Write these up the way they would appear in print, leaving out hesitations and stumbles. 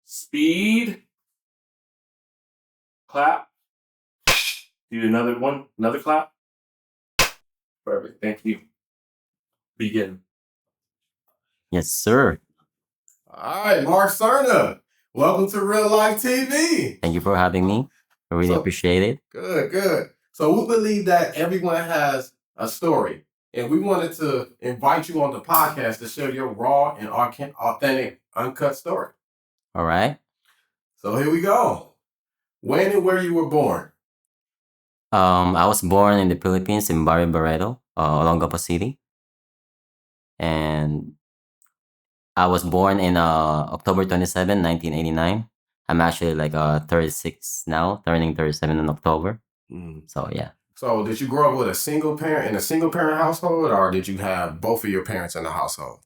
Speed. Clap. Do another one. Another clap. Perfect. Thank you. Begin. Yes, sir. All right, Mark Serna. Welcome to Real Life TV. Thank you for having me. I really appreciate it. Good. So we believe that everyone has a story, and we wanted to invite you on the podcast to share your raw and authentic, uncut story. All right. So here we go. When and where you were born? I was born in the Philippines in Barrio Barreto, Olongapo City, and I was born in October 27, 1989. I'm actually like 36 now, turning 37 in October. So yeah. So did you grow up with a single parent in a single parent household, or did you have both of your parents in the household?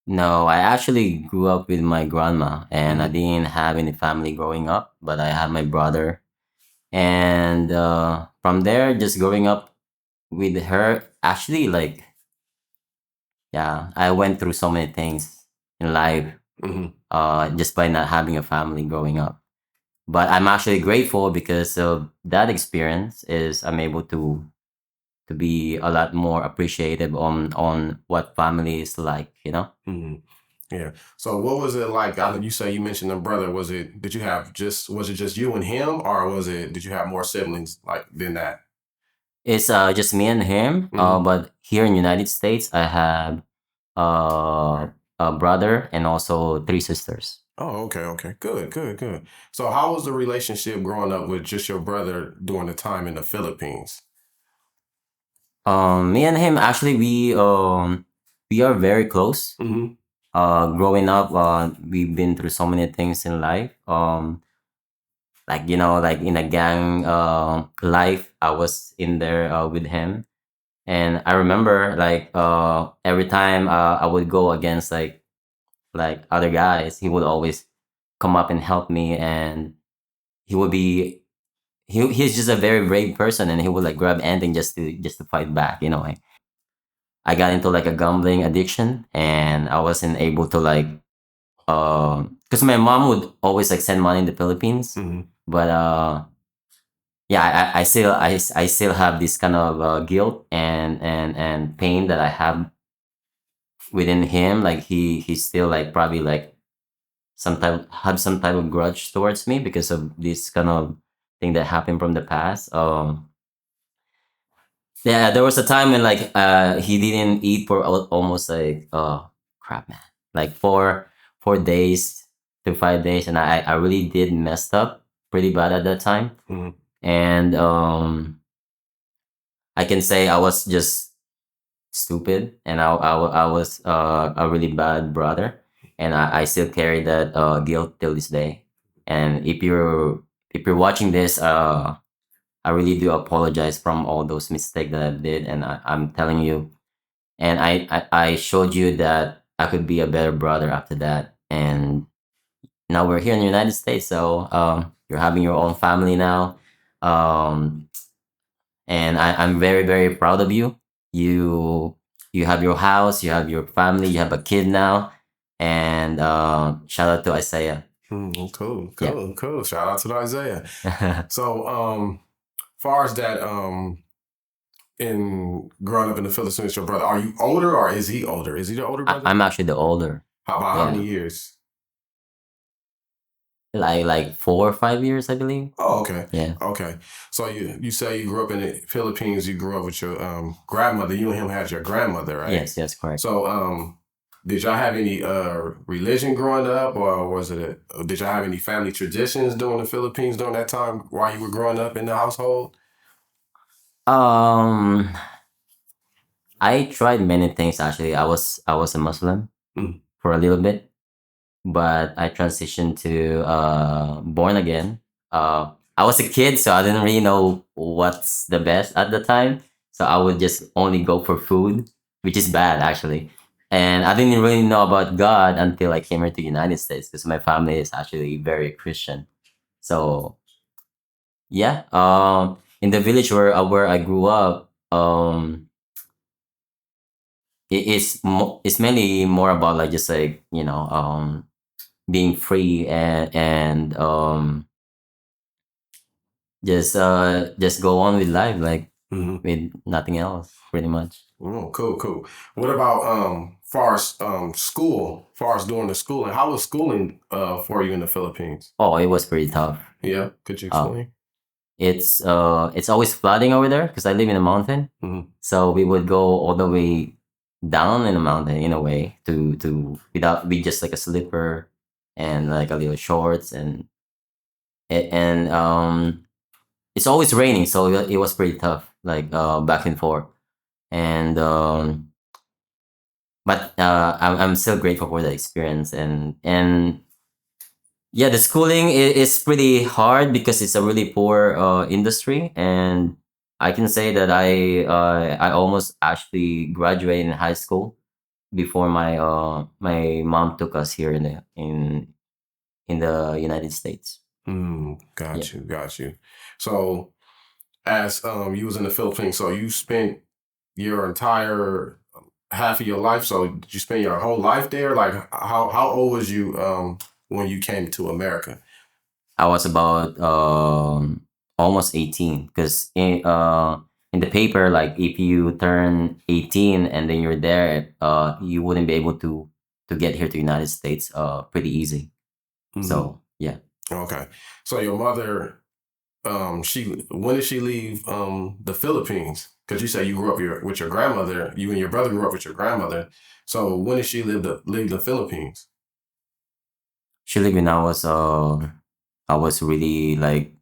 No, I actually grew up with my grandma, and I didn't have any family growing up, but I had my brother. And from there, just growing up with her, actually, like, yeah, I went through so many things in life just by not having a family growing up. But I'm actually grateful because of that experience is I'm able to be a lot more appreciative on what family is like, you know? Yeah. So what was it like? You say you mentioned a brother. Was it just you and him, or did you have more siblings like than that? It's just me and him. But here in United States, I have a brother and also three sisters. Oh, okay. Good. So how was the relationship growing up with just your brother during the time in the Philippines? Me and him actually we are very close. Growing up, we've been through so many things in life. Like like in a gang life, I was in there with him, and I remember like every time I would go against like other guys, he would always come up and help me, and he would be he's just a very brave person, and he would like grab anything just to fight back. Like, I got into like a gambling addiction, and I wasn't able to like because my mom would always like send money in the Philippines, but yeah, I still have this kind of guilt and pain that I have within him. Like he's still like probably like some type of grudge towards me because of this kind of thing that happened from the past. Yeah, there was a time when like he didn't eat for almost like crap, man, like 4 days to 5 days, and I really did messed up pretty bad at that time. And I can say I was just stupid, and I was a really bad brother, and I still carry that guilt till this day. And if you're watching this, I really do apologize from all those mistakes that I did, and I'm telling you, and I showed you that I could be a better brother after that, and now we're here in the United States, so you're having your own family now, um, and I'm very very proud of you. You you have your house, you have your family, you have a kid now, and shout out to Isaiah. Cool. Yeah. Cool. Shout out to Isaiah. So, far as that, in growing up in the Philippines, your brother, are you older or is he older? Is he the older brother? I'm actually the older. How many years? Like 4 or 5 years, I believe. Oh, okay. Yeah. Okay. So you say you grew up in the Philippines. You grew up with your grandmother. You and him had your grandmother, right? Yes, correct. So did y'all have any religion growing up, or did y'all have any family traditions during the Philippines during that time while you were growing up in the household? I tried many things actually. I was a Muslim for a little bit, but I transitioned to born again. I was a kid, so I didn't really know what's the best at the time. So I would just only go for food, which is bad actually. And I didn't really know about God until I came here to the United States because my family is actually very Christian. So Yeah. In the village where I grew up, it's mainly more about like just like being free and just go on with life like with nothing else pretty much. Oh, cool, cool. What about far as school, far as doing the schooling? How was schooling for you in the Philippines? Oh, it was pretty tough. Yeah, could you Uh, explain? it's always flooding over there because I live in a mountain. So we would go all the way down in the mountain in a way to without with just like a slipper and like a little shorts and it's always raining, so it was pretty tough, like back and forth. And but I'm still grateful for the experience and yeah, the schooling is pretty hard because it's a really poor industry, and I can say that I almost actually graduated in high school before my mom took us here in the United States. Yeah. Got you. So as you was in the Philippines, so you spent your entire half of your life. So did you spend your whole life there? Like how old was you when you came to America? I was about almost 18 because in the paper, like if you turn 18 and then you're there, you wouldn't be able to get here to United States pretty easy. So yeah. Okay. So your mother, she when did she leave the Philippines? Because you say you grew up with your grandmother. You and your brother grew up with your grandmother. So when did she leave the Philippines? She lived when I was really like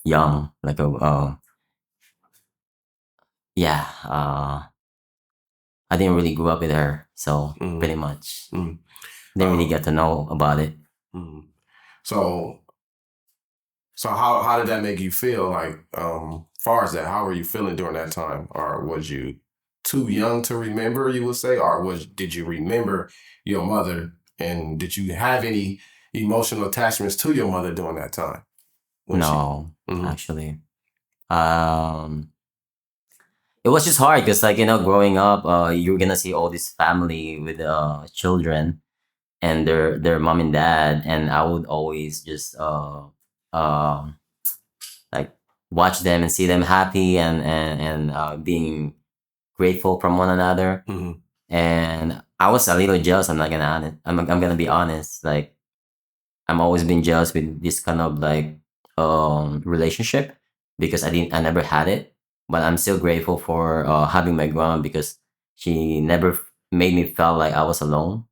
young, like a yeah. I didn't really grow up with her, so pretty much didn't really get to know about it. So so how did that make you feel? Like far as that, how were you feeling during that time? Or was you too young to remember, you would say? Or did you remember your mother, and did you have any emotional attachments to your mother during that time? No, actually. Um it was just hard because like growing up you're gonna see all this family with children and their mom and dad, and I would always just um like watch them and see them happy and being grateful from one another. And I was a little jealous. I'm not gonna honest. I'm gonna be honest. Like I'm always been jealous with this kind of like relationship because I never had it. But I'm still grateful for having my grandma because she never made me feel like I was alone.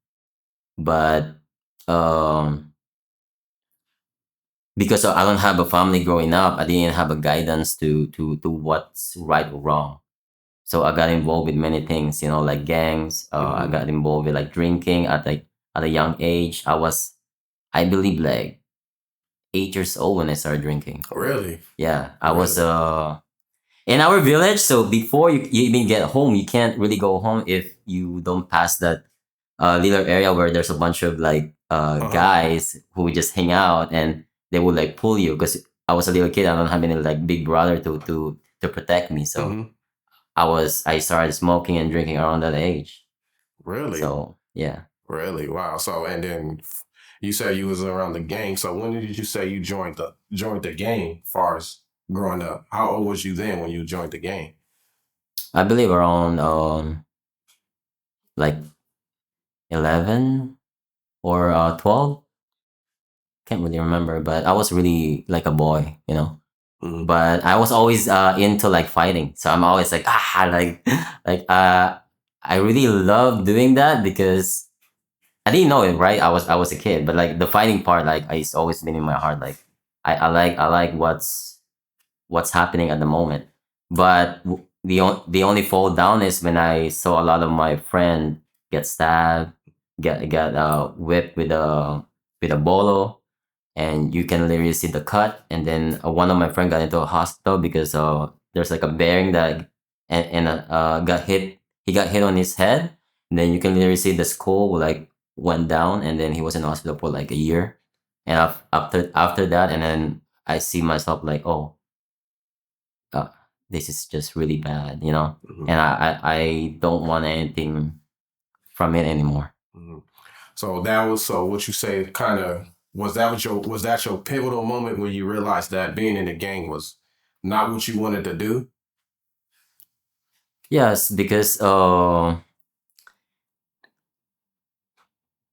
But um because I don't have a family growing up, I didn't have a guidance to what's right or wrong. So I got involved with many things, like gangs. I got involved with like drinking at a young age. I believe, like 8 years old when I started drinking. Really? Yeah, I was in our village. So before you even get home, you can't really go home if you don't pass that little area where there's a bunch of like guys who would just hang out and they would like pull you because I was a little kid. I don't have any like big brother to protect me. So I started smoking and drinking around that age. Really? So yeah. Really? Wow. So and then you said you was around the gang. So when did you say you joined the gang? Far as growing up, how old was you then when you joined the gang? I believe around like 11 or 12. Can't really remember, but I was really like a boy. But I was always into like fighting, so I'm always like like I really love doing that because I didn't know it, right? I was a kid, but like the fighting part, like it's always been in my heart. Like I like what's happening at the moment. But the only fall down is when I saw a lot of my friend get stabbed, get whipped with a bolo, and you can literally see the cut. And then one of my friend got into a hospital because there's like a bearing that got hit. He got hit on his head, and then you can literally see the skull like went down, and then he was in the hospital for like a year. And after that, and then I see myself like, oh, uh, this is just really bad, you know, Mhm. and I don't want anything from it anymore. Mhm. So that was so what you say kind of was that your pivotal moment when you realized that being in the gang was not what you wanted to do? Yes, because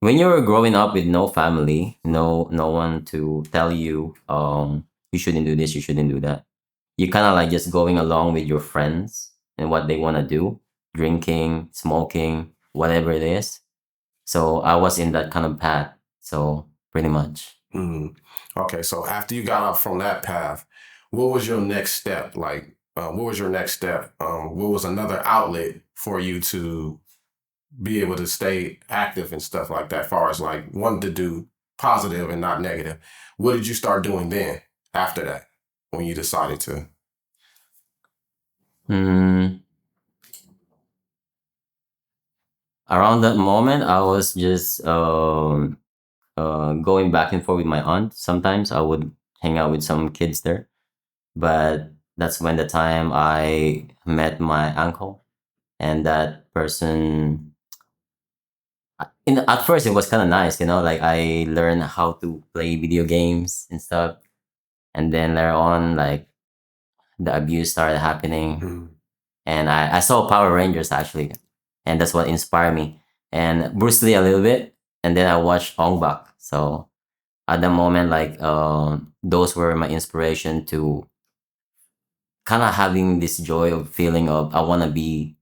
when you're growing up with no family, no one to tell you you shouldn't do this, you shouldn't do that. You kind of like just going along with your friends and what they want to do, drinking, smoking, whatever it is. So I was in that kind of path. So pretty much. Mhm. Okay, so after you got off from that path, what was your next step? Like, what was your next step? What was another outlet for you to be able to stay active and stuff like that, far as like wanting to do positive and not negative? What did you start doing then after that when you decided to? Mm, around that moment, I was just going back and forth with my aunt. Sometimes I would hang out with some kids there, but that's when the time I met my uncle, and that person. At first, it was kind of nice, you know, like I learned how to play video games and stuff, and then later on, like the abuse started happening, Mhm. and I saw Power Rangers actually, and that's what inspired me, and Bruce Lee a little bit, and then I watched Ong Bak. So at the moment, like those were my inspiration to kind of having this joy of feeling of I want to be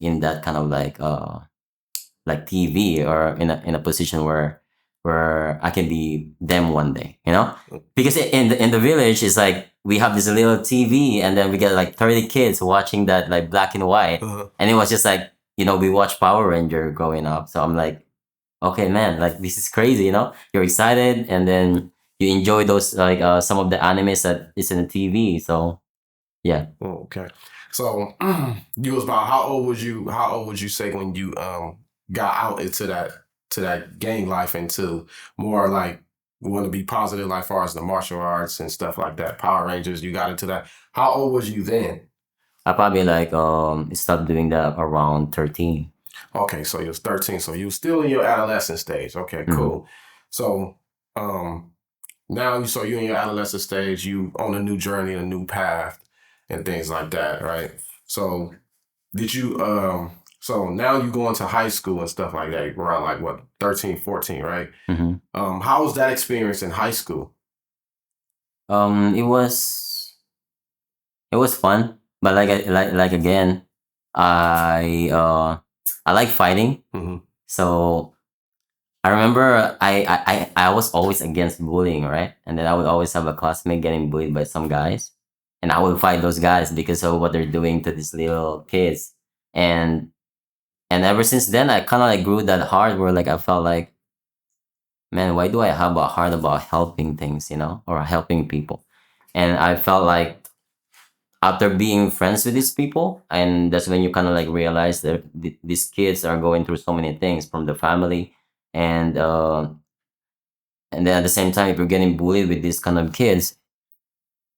in that kind of like TV or in a position where I can be them one day, you know? Because in the village it's like we have this little TV and then we get like 30 kids watching that like black and white. Uh-huh. And it was just like, you know, we watched Power Ranger growing up. So I'm like, okay, man, like this is crazy, you know? You're excited and then you enjoy those like some of the animes that is in the TV. So yeah. Oh, okay. So you was about how old was you? How old would you say when you got out into that gang life into more like want to be positive, like far as the martial arts and stuff like that, Power Rangers? You got into that. How old was you then? I probably like stopped doing that around 13. Okay, so you was 13. So you was still in your adolescent stage. Okay, Mhm. cool. So now you in your adolescent stage, you on a new journey, a new path, and things like that, right? So did you so now you go into high school and stuff like that, around like what, 13, 14, right? Hmm. How was that experience in high school? It was fun, but like again, I like fighting. Mm-hmm. So I remember I was always against bullying, right? And then I would always have a classmate getting bullied by some guys, and I would fight those guys because of what they're doing to these little kids. And and ever since then, I kind of like grew that heart where like I felt like, man, why do I have a heart about helping things, you know, or helping people? And I felt like after being friends with these people, and that's when you kind of like realize that these kids are going through so many things from the family, and and then at the same time, if you're getting bullied with these kind of kids,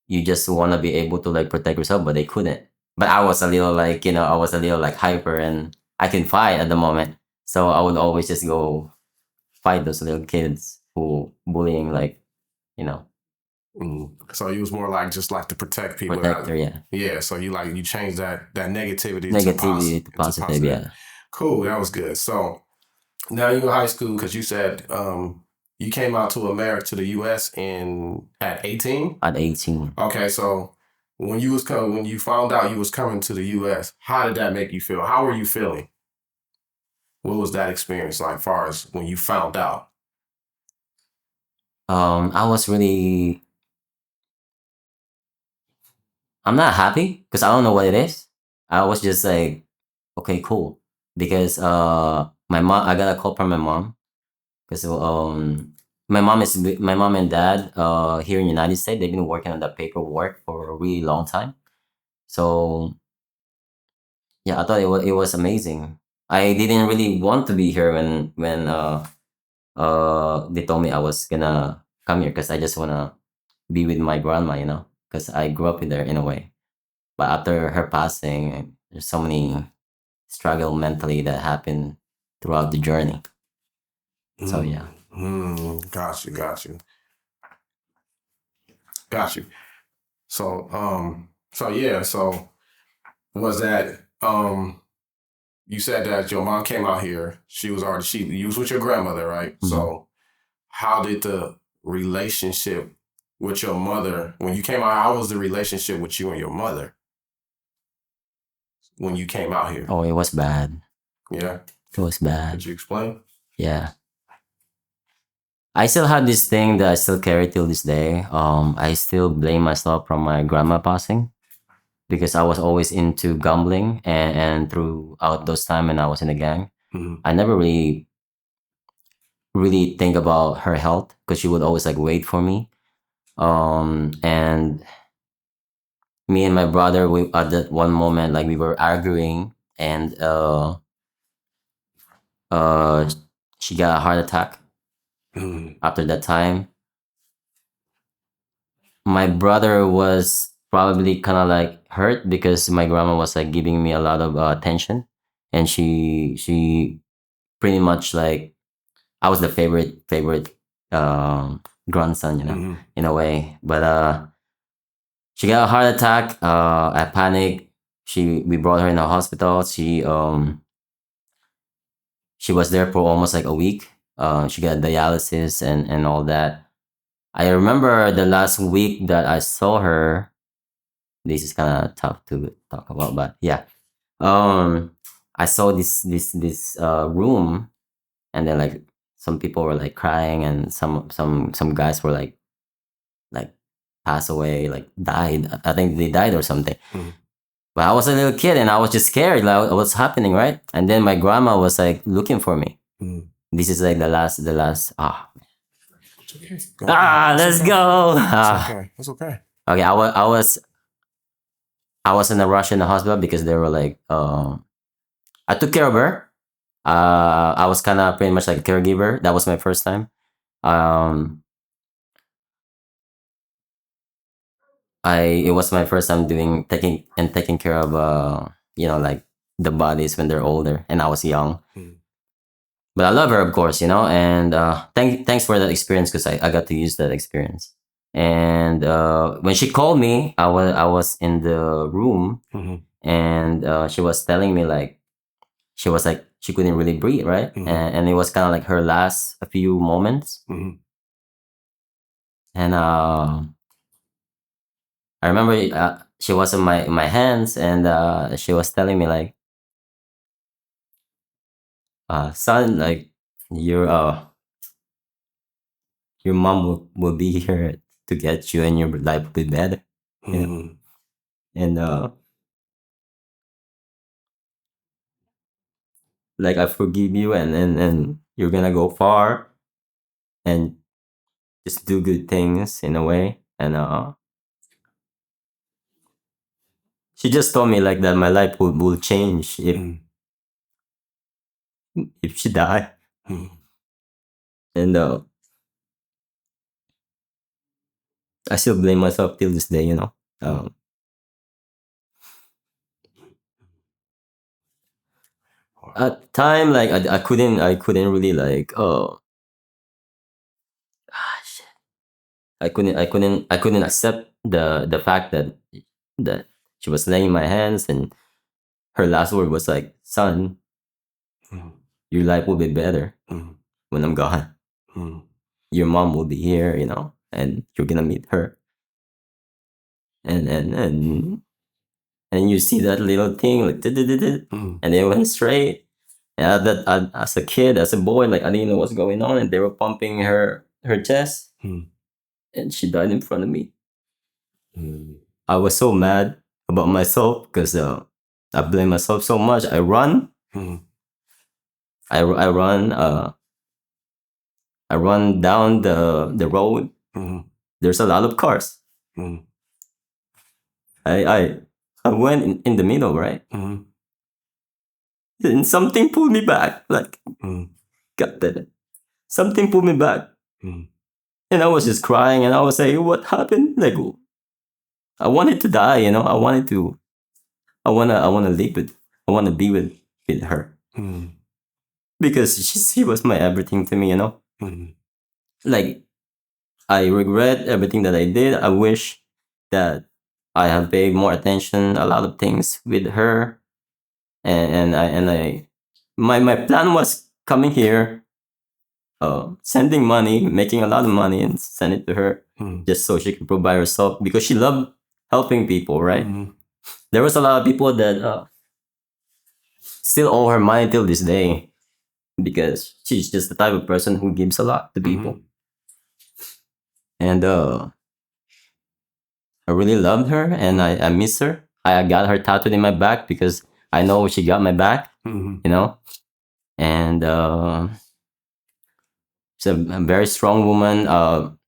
you just want to be able to like protect yourself, but they couldn't. But I was a little like, you know, I was a little like hyper, and I can fight at the moment, so I would always just go fight those little kids who bullying, like, you know, So you was more like just like to protect people. protector, yeah, Yeah. So you changed that negativity to negativity to positive, yeah, Cool. That was good. So now you're in high school because you said you came out to America to the U.S. in at 18. at 18. Okay, so when you found out you was coming to the U.S., how did that make you feel? How were you feeling? What was that experience like, far as when you found out? I was really, I'm not happy because I don't know what it is. I was just like, okay, cool, because my mom, I got a call from my mom because my mom and dad here in the United States, they've been working on that paperwork for a really long time. So yeah, I thought it was amazing. I didn't really want to be here when they told me I was gonna come here because I just wanna be with my grandma, because I grew up with her in a way. But after her passing, there's so many struggle mentally that happened throughout the journey. So yeah. Got you. Got you. So yeah, so was that you said that your mom came out here. You was with your grandmother, right? Mhm. So how did the relationship with your mother when you came out? How was the relationship with you and your mother when you came out here? Oh, it was bad. Yeah. It was bad. Could you explain? Yeah. I still have this thing that I still carry till this day. I still blame myself from my grandma passing because I was always into gambling and throughout those time when I was in the gang, I never really think about her health because she would always like wait for me. And me and my brother, we at that one moment like we were arguing and uh she got a heart attack after that time. My brother was probably kind of like hurt because my grandma was like giving me a lot of attention, and she pretty much like I was the favorite grandson, in a way. But she got a heart attack. I panicked. We brought her in the hospital. She was there for almost like a week. She got dialysis and all that. I remember the last week that I saw her. This is kind of tough to talk about, but yeah. I saw this room, and then like some people were like crying, and some guys were like passed away, like died. I think they died or something. But I was a little kid, and I was just scared, like what's happening, right? And then my grandma was like looking for me. This is like the last. It's okay. Let's go. It's okay. It's okay. Okay, I was in a rush in the hospital because they were like, I took care of her. I was kind of pretty much like a caregiver. That was my first time. It was my first time taking care of like the bodies when they're older, and I was young. But I love her, of course, and thanks for that experience because I got to use that experience. And when she called me, I was in the room, and she was telling me like she couldn't really breathe, right? And it was kind of like her last a few moments. And I remember she was in my hands, and she was telling me like, son, like your mom will be here to get you, and your life will be better. And like I forgive you, and you're gonna go far, and just do good things in a way. And she just told me like that my life will change if she die. And I still blame myself till this day, at time like I couldn't really like shit. I couldn't accept the fact that she was laying in my hands, and her last word was like, son, your life will be better when I'm gone. Your mom will be here, and you're gonna meet her. And you see that little thing like and it went straight. Yeah, that as a kid, as a boy, like I didn't know what's going on, and they were pumping her chest, and she died in front of me. I was so mad about myself because I blame myself so much. I run. I run. I run down the road. There's a lot of cars. I went in the middle, right? And something pulled me back. Like, God damn it. Something pulled me back. And I was just crying, and I was like, "What happened?" Like, I wanted to die, you know. I wanna live with, I wanna be with her because she was my everything to me, you know. Like, I regret everything that I did. I wish that I have paid more attention, a lot of things with her, and my plan was coming here, sending money, making a lot of money, and send it to her just so she can provide herself because she loved helping people, right? There was a lot of people that still owe her money till this day because she's just the type of person who gives a lot to people. And I really loved her, and I miss her. I got her tattooed in my back because I know she got my back, you know. And she's a very strong woman.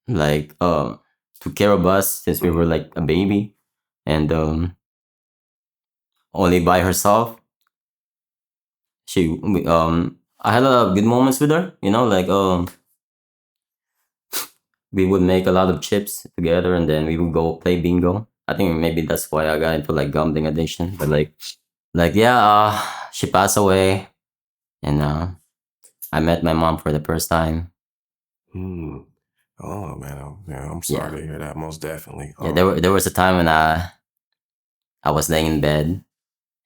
Like took care of us since we were like a baby, and only by herself. I had a lot of good moments with her. You know, like we would make a lot of chips together, and then we would go play bingo. I think maybe that's why I got into like gambling addiction. But like yeah, she passed away, and I met my mom for the first time. Oh man, I'm sorry to hear that. Most definitely. Yeah, there was a time when I was laying in bed,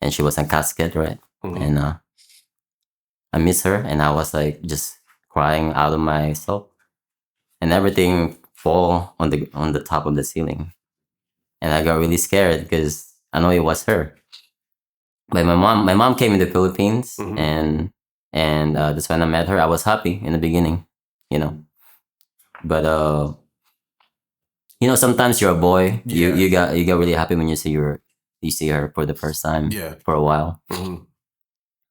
and she was in casket, right? And I miss her, and I was like just crying out of myself, and everything fall on the top of the ceiling, and I got really scared because I know it was her. But my mom came in the Philippines, and that's when I met her. I was happy in the beginning, you know, but you know, sometimes you're a boy. You got really happy when you see her for the first time. For a while.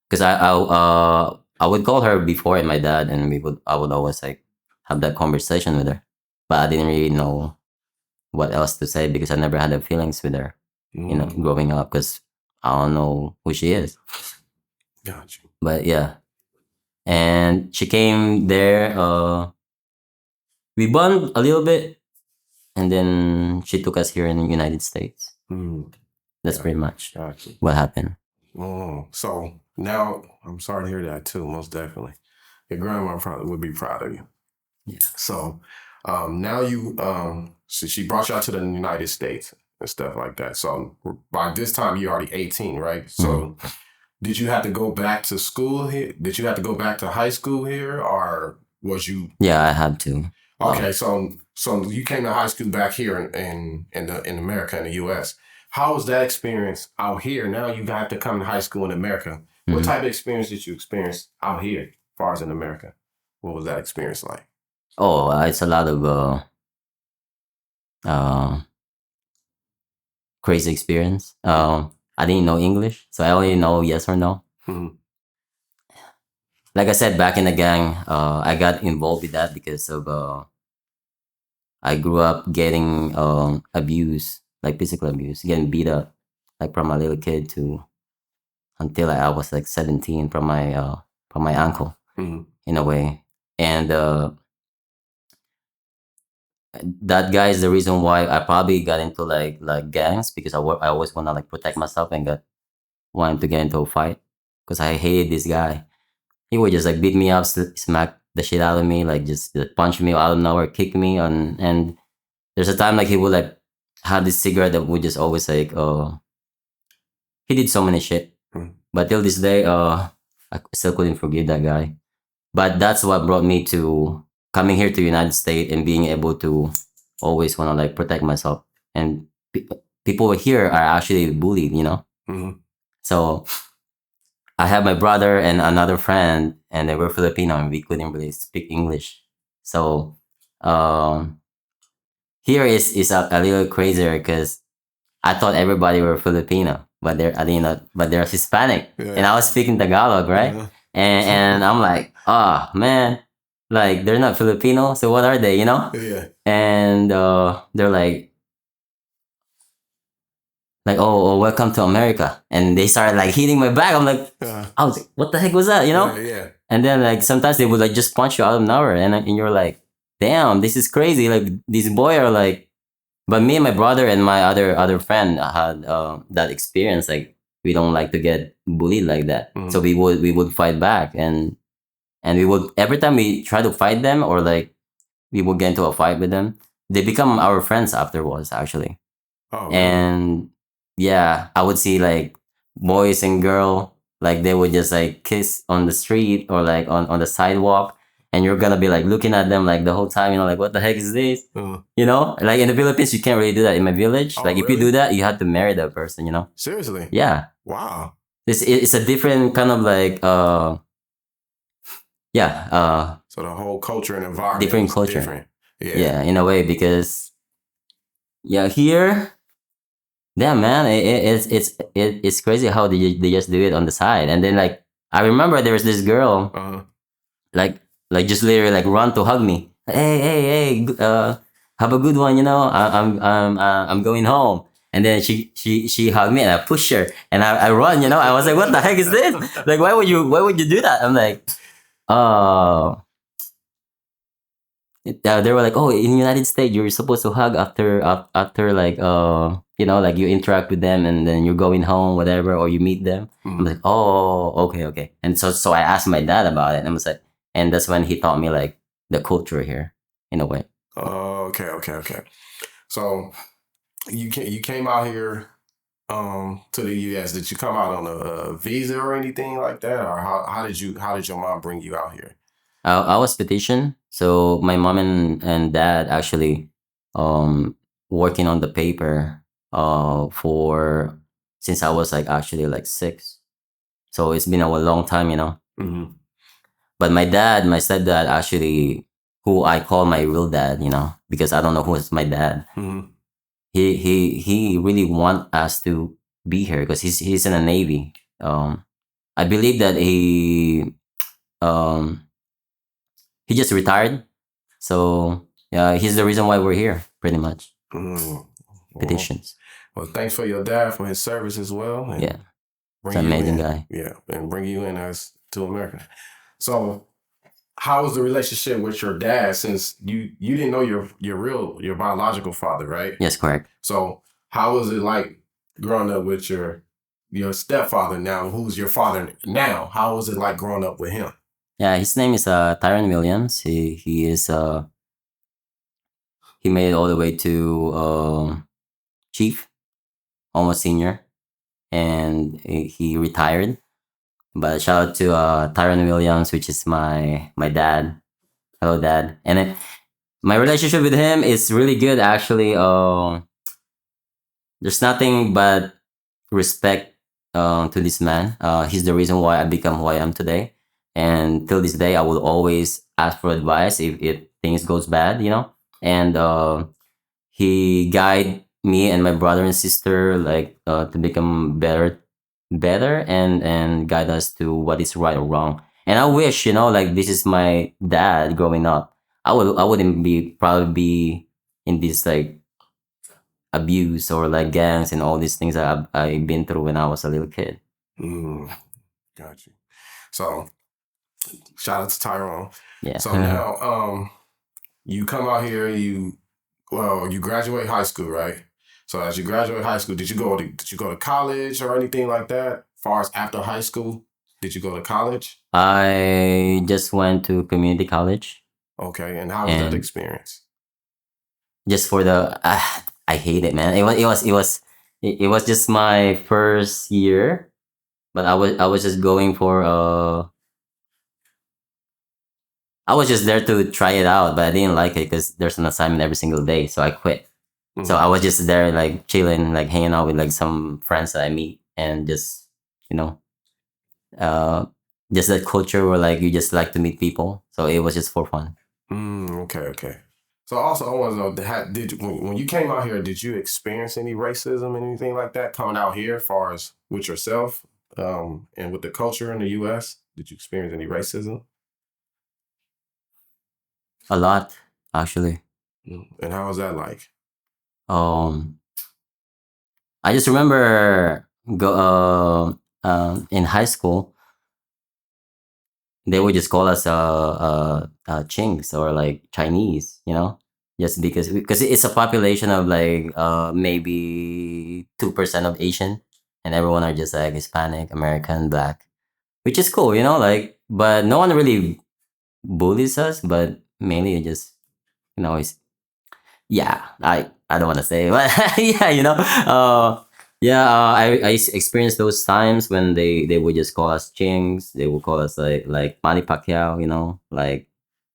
Because I would call her before and my dad, and I would always like have that conversation with her, but I didn't really know what else to say because I never had the feelings with her, you know, growing up because I don't know who she is. Gotcha. But yeah, and she came there. We bonded a little bit, and then she took us here in the United States. That's pretty much what happened. So now I'm sorry to hear that too. Most definitely, your grandma probably would be proud of you. Yeah. So now so she brought you out to the United States and stuff like that. So by this time you're already 18, right? So did you have to go back to school here? Did you have to go back to high school here, or was you? Yeah, I had to. Okay, so you came to high school back here in America, in the U.S. How was that experience out here? Now you have to come to high school in America. What type of experience did you experience out here, as far as in America? What was that experience like? Oh, it's a lot of crazy experience. I didn't know English, so I only know yes or no. Like I said, back in the gang, I got involved with that because of I grew up getting abuse, like physical abuse, getting beat up, like from a little kid to until I was like 17 from my uncle, in a way, and that guy is the reason why I probably got into like gangs because I always want to like protect myself and wanted to get into a fight because I hated this guy. He would just like beat me up, smack the shit out of me, like just punch me out of nowhere, kick me, and there's a time like he would like have this cigarette that would just always like he did so many shit, but till this day I still couldn't forgive that guy. But that's what brought me to coming here to the United States and being able to always want to like protect myself. And people here are actually bullied, you know. So I have my brother and another friend, and they were Filipino, and we couldn't really speak English. So here is a little crazier because I thought everybody were Filipino, but I didn't know, but they're Hispanic, and I was speaking Tagalog, right? And I'm like, oh man, like they're not Filipino, so what are they, you know? And they're like, oh, welcome to America, and they started like hitting my back. I'm like, I was like, what the heck was that, you know? And then like sometimes they would like just punch you out of nowhere, and you're like, damn, this is crazy. Like these boy are like, but me and my brother and my other friend had that experience. Like we don't like to get bullied like that, so we would fight back, and we would every time we try to fight them or like we would get into a fight with them, they become our friends afterwards actually. Oh, really? And yeah, I would see like boys and girl like they would just like kiss on the street or like on the sidewalk, and you're gonna be like looking at them like the whole time, like what the heck is this? Like in the Philippines you can't really do that. In my village, Oh, like if you really? do that you have to marry that person. Seriously? Yeah, Wow. it's a different kind of like yeah, So the whole culture and environment different was culture. different. Yeah, in a way, because yeah, here, yeah, man, it's crazy how they just do it on the side, and then like I remember there was this girl like just literally like run to hug me. Hey, have a good one. I'm going home. And then she hugged me and I pushed her and I run. I was like, what the heck is this? Like, why would you do that? I'm like, oh. They were like, oh, in the United States, you're supposed to hug after like like you interact with them and then you're going home, whatever, or you meet them. I'm like, oh, okay. And so I asked my dad about it, and I was like, and that's when he taught me like the culture here, in a way. Okay. So you came out here to the U.S. Did you come out on a visa or anything like that, or how did your mom bring you out here? I was petitioned, so my mom and dad actually working on the paper for since I was like actually like 6. So it's been a long time. But my stepdad actually, who I call my real dad, because I don't know who's my dad. He really want us to be here because he's in the Navy. I believe that um he just retired. So yeah, he's the reason why we're here, pretty much. Well, Petitions. Well, thanks for your dad for his service as well. And Yeah, bring he's an you amazing in. guy. Yeah, and bring you in as to America. So, how was the relationship with your dad? Since you didn't know your biological father, right? Yes, correct. So, how was it like growing up with your stepfather now, who's your father now? How was it like growing up with him? Yeah, his name is Tyron Williams. He is he made it all the way to chief, almost senior, and he retired. But shout out to Tyron Williams, which is my dad. Hello, dad. And then my relationship with him is really good, actually. There's nothing but respect to this man. He's the reason why I become who I am today. And till this day, I will always ask for advice if things goes bad. And he guide me and my brother and sister like to become better and guide us to what is right or wrong. And I wish, like this is my dad growing up. I wouldn't be probably be in this like abuse or like gangs and all these things that I've been through when I was a little kid. Got you. So shout out to Tyrone. Yeah. So now you come out here, you graduate high school, right? So as you graduate high school, did you go to college or anything like that? As far as after high school, did you go to college? I just went to community college. Okay, and how was that experience? Just for the I hate it, man. It was just my first year, but I was just going for I was just there to try it out, but I didn't like it because there's an assignment every single day, so I quit. So I was just there like chilling, like hanging out with like some friends that I meet, and just you know, just that culture where like you just like to meet people. So it was just for fun. Okay. So also, I want to know, did you, when you came out here, did you experience any racism and anything like that coming out here, as far as with yourself and with the culture in the U.S.? Did you experience any racism? A lot, actually. And how was that like? I just remember in high school, they would just call us chinks or like Chinese, you know, just because it's a population of like maybe 2% of Asian, and everyone are just like Hispanic, American, Black, which is cool, you know, like, but no one really bullies us, but mainly it just, you know, it's, yeah, I don't want to say, but yeah, you know, I experienced those times when they would just call us chinks. They would call us like Manny Pacquiao, you know, like,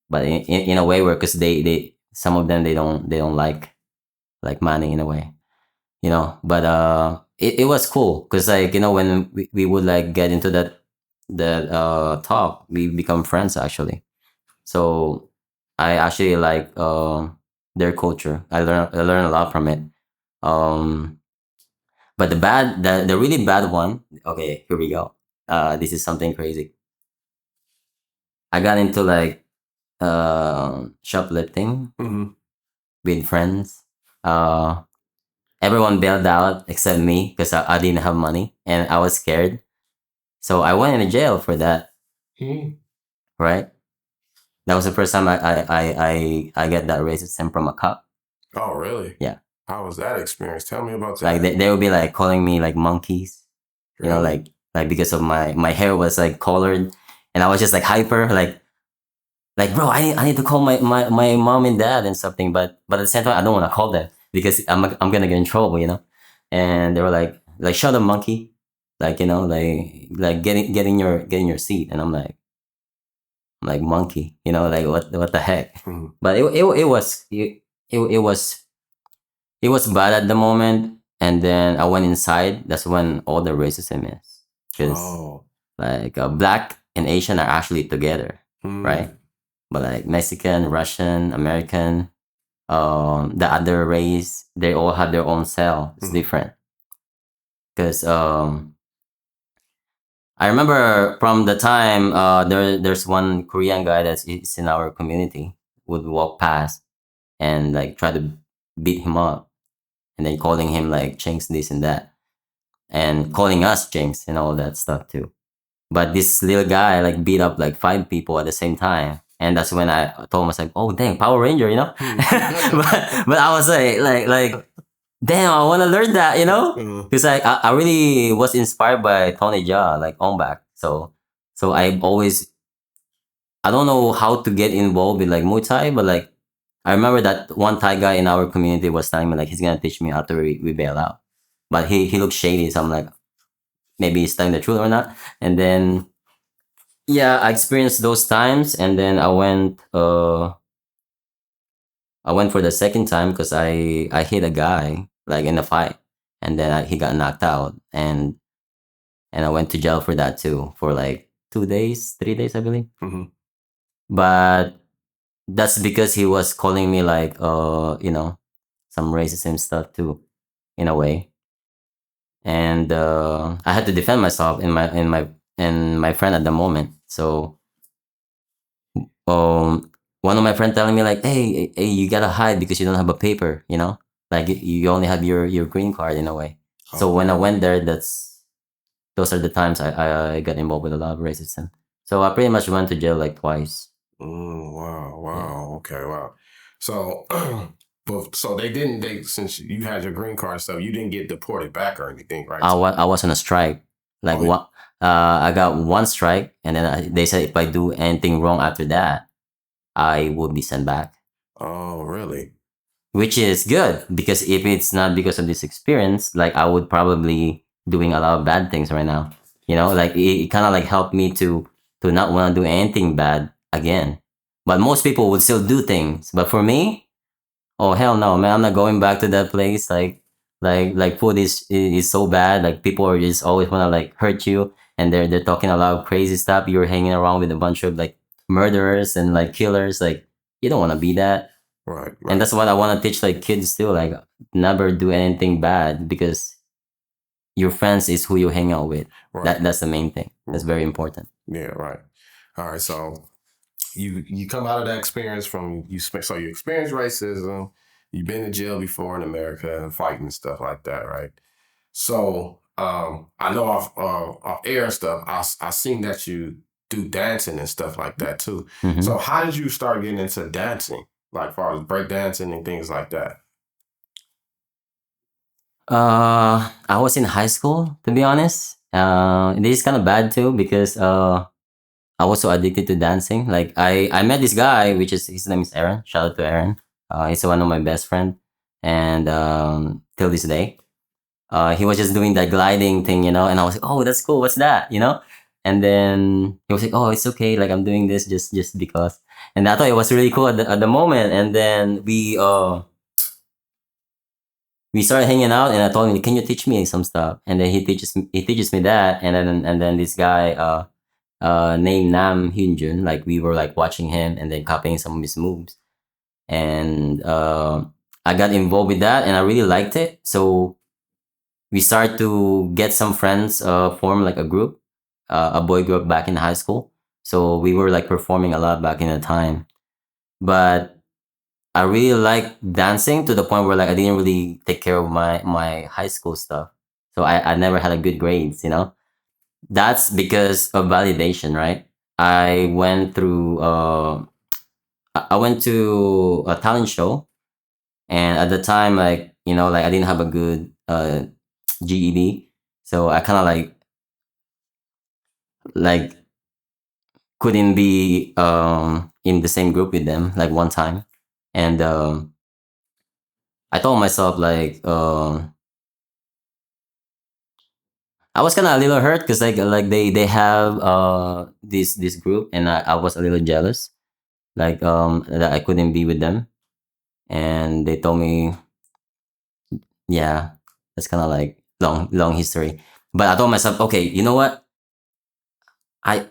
but in a way where, because they some of them they don't like Manny in a way, you know, but it was cool because, like, you know, when we would like get into that talk, we become friends actually. So I actually like their culture. I learn a lot from it. Um, but the really bad one. Okay, here we go. This is something crazy. I got into like shoplifting Mm-hmm. with friends. Uh, Everyone bailed out except me because I didn't have money and I was scared. So I went into jail for that. Mm. Right. That was the first time I get that racism from a cop. Oh, really? Yeah. How was that experience? Tell me about Like that. they would be like calling me like monkeys, you know, Really? like because of my hair was like colored, and I was just like hyper, like bro, I need to call my mom and dad and something, but at the same time I don't want to call them because I'm gonna get in trouble, you know. And they were like shut up, monkey, like, you know, like getting your seat, and I'm like monkey, you know, like what the heck. Mhm. But it was bad at the moment, and then I went inside. That's when all the racism is, because Oh. like Black and Asian are actually together, right? Mm. But like Mexican, Russian, American, the other race, they all have their own cell. It's Mhm. different. Because I remember from the time there's one Korean guy that's is in our community would walk past and like try to beat him up, and then calling him like chinks this and that, and calling us chinks and all that stuff too. But this little guy like beat up like 5 people at the same time. And that's when I told myself, "Oh dang, Power Ranger," you know. but I was like, damn, I want to learn that, you know, Mhm. because I really was inspired by Tony Jaa, like on back. So I don't know how to get involved with like Muay Thai, but like I remember that one Thai guy in our community was telling me like he's gonna teach me after we bail out. But he looked shady, so I'm like, maybe he's telling the truth or not. And then yeah, I experienced those times, and then I went for the second time because I hit a guy like in a fight, and then he got knocked out, and I went to jail for that too for like 2 days, 3 days, I believe. Mhm. But that's because he was calling me like some racism stuff too, in a way, and I had to defend myself in my friend at the moment. So um one of my friend telling me like, hey, you gotta hide because you don't have a paper, you know, like you only have your green card in a way. So Oh, when I wow. went there, those are the times I got involved with a lot of racism. So I pretty much went to jail like twice. Wow, Yeah. wow. Okay, wow. So, but so they since you had your green card and stuff, you didn't get deported back or anything, right? I was on a strike. Like Oh, what? I got one strike, and then they said if I do anything wrong after that, I would be sent back. oh, really? Which is good because if it's not because of this experience, like I would probably doing a lot of bad things right now. You know, like it kind of like helped me to not want to do anything bad again. But most people would still do things. But for me, oh hell no, man! I'm not going back to that place. Like food is so bad. Like people are just always wanna like hurt you, and they're talking a lot of crazy stuff. You're hanging around with a bunch of like murderers and like killers. Like you don't want to be that. Right, And right, that's what I want to teach like kids too. Like never do anything bad because your friends is who you hang out with. right. That's the main thing. That's very important. Yeah, right. All right. So you come out of that experience so you experienced racism. You've been in jail before in America and fighting and stuff like that, right? So I know off air and stuff. I seen that you do dancing and stuff like that too. Mhm. So how did you start getting into dancing, like far as break dancing and things like that? I was in high school, to be honest. This is kind of bad too because I was so addicted to dancing. Like I met this guy, which is his name is Aaron. Shout out to Aaron. He's one of my best friend, and till this day, he was just doing that gliding thing, and I was like, oh, that's cool. What's that? And then he was like, oh, it's okay. Like I'm doing this just because, and I thought it was really cool at the moment. And then we started hanging out, and I told him, "Can you teach me some stuff?" And then he teaches me that, and then this guy named Nam Hyunjun, like we were like watching him and then copying some of his moves, and I got involved with that, and I really liked it. So we started to get some friends, form like a group, a boy group back in high school. So we were like performing a lot back in the time, but I really like dancing to the point where like I didn't really take care of my high school stuff. So I never had a good grades. That's because of validation, right? I went through I went to a talent show, and at the time, like I didn't have a good GED, so I kind of like couldn't be in the same group with them like one time, and I told myself like I was kind of a little hurt because like they have this group, and I was a little jealous, like that I couldn't be with them, and they told me, yeah, that's kind of like long history. But I told myself, okay, you know what, I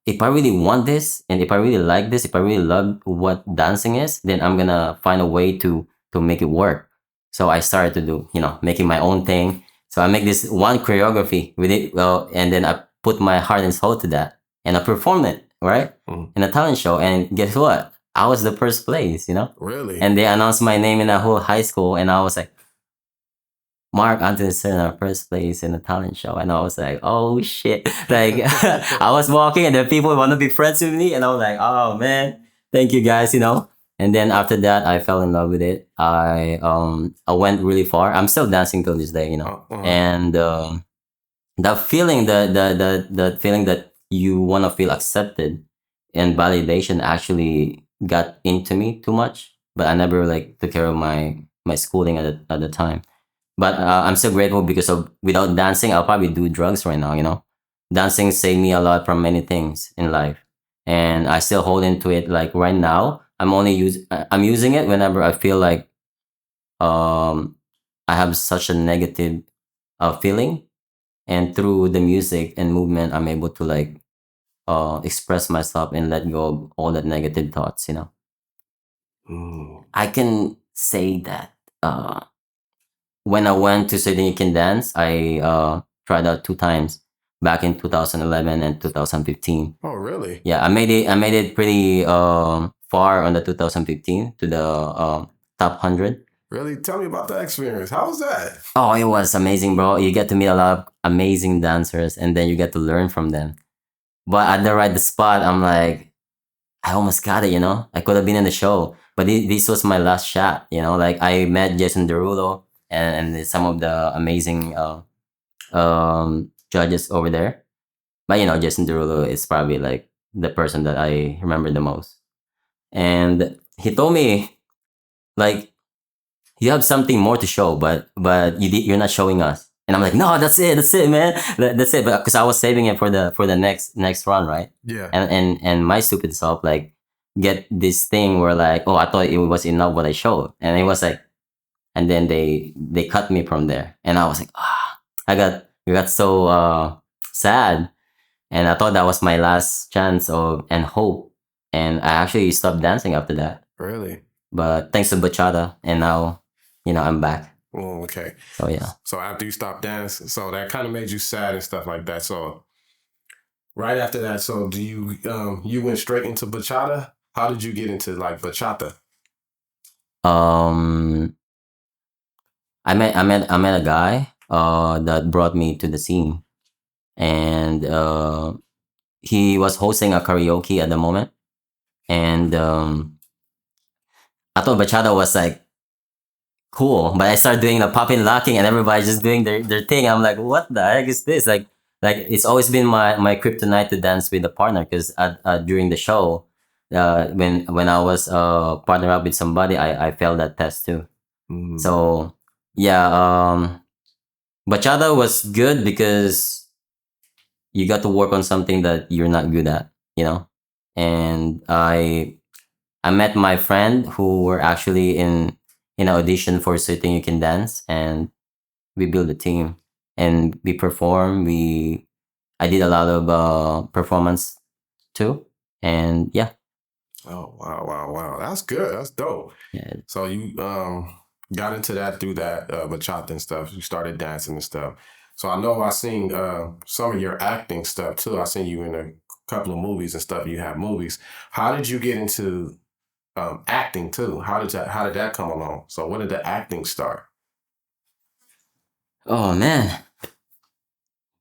if I really want this, and if I really like this, if I really love what dancing is, then I'm gonna find a way to make it work. So I started to do, making my own thing. So I make this one choreography with it, well, and then I put my heart and soul to that, and I performed it right in a talent show. And guess what? I was the first place. Really? And they announced my name in the whole high school, and I was like, Mark Anthony Serna, first place in the talent show. And I was like, oh shit. Like I was walking, and then people want to be friends with me. And I was like, oh man, thank you guys. And then after that, I fell in love with it. I went really far. I'm still dancing till this day. And the feeling, the feeling that you want to feel accepted and validation actually got into me too much. But I never like took care of my schooling at the time. But I'm so grateful because of without dancing, I'll probably do drugs right now. Dancing saved me a lot from many things in life, and I still hold into it. Like right now, I'm using it whenever I feel like I have such a negative feeling, and through the music and movement, I'm able to like express myself and let go of all that negative thoughts. I can say that. When I went to Sweden You Can Dance, I tried out 2 times back in 2011 and 2015. Oh, really? Yeah, I made it pretty far on the 2015 to the top 100. Really? Tell me about that experience. How was that? Oh, it was amazing, bro. You get to meet a lot of amazing dancers, and then you get to learn from them. But at the right spot, I'm like, I almost got it. I could have been in the show, but this was my last shot. Like I met Jason Derulo and some of the amazing judges over there. But Jason Derulo is probably like the person that I remember the most. And he told me like, you have something more to show, but you're not showing us. And I'm like, no, that's it, man, that's it. But because I was saving it for the next run, right? Yeah. And my stupid self like get this thing where like, oh, I thought it was enough what I showed, and it was like, and then they cut me from there, and I was like, I got so sad, and I thought that was my last chance of and hope, and I actually stopped dancing after that. Really? But thanks to bachata, and now I'm back. Oh, okay. So yeah. So after you stopped dancing, so that kind of made you sad and stuff like that. So right after that, so do you went straight into bachata? How did you get into like bachata? Um, I met a guy that brought me to the scene, and he was hosting a karaoke at the moment, and I thought bachata was like cool, but I started doing the popping locking, and everybody just doing their thing. I'm like, what the heck is this? Like it's always been my kryptonite to dance with a partner, because during the show, when I was partner up with somebody, I failed that test too. Mm. So yeah, bachata was good because you got to work on something that you're not good at, you know. And I met my friend who were actually in an audition for So You Think You Can Dance, and we built a team and we perform. I did a lot of performance too, and yeah. Oh wow, wow, wow! That's good. That's dope. Yeah. So you got into that through that bachata and stuff. You started dancing and stuff. So I know I seen some of your acting stuff too. I seen you in a couple of movies and stuff. You have movies. How did you get into acting too? How did that come along? So when did the acting start? Oh man,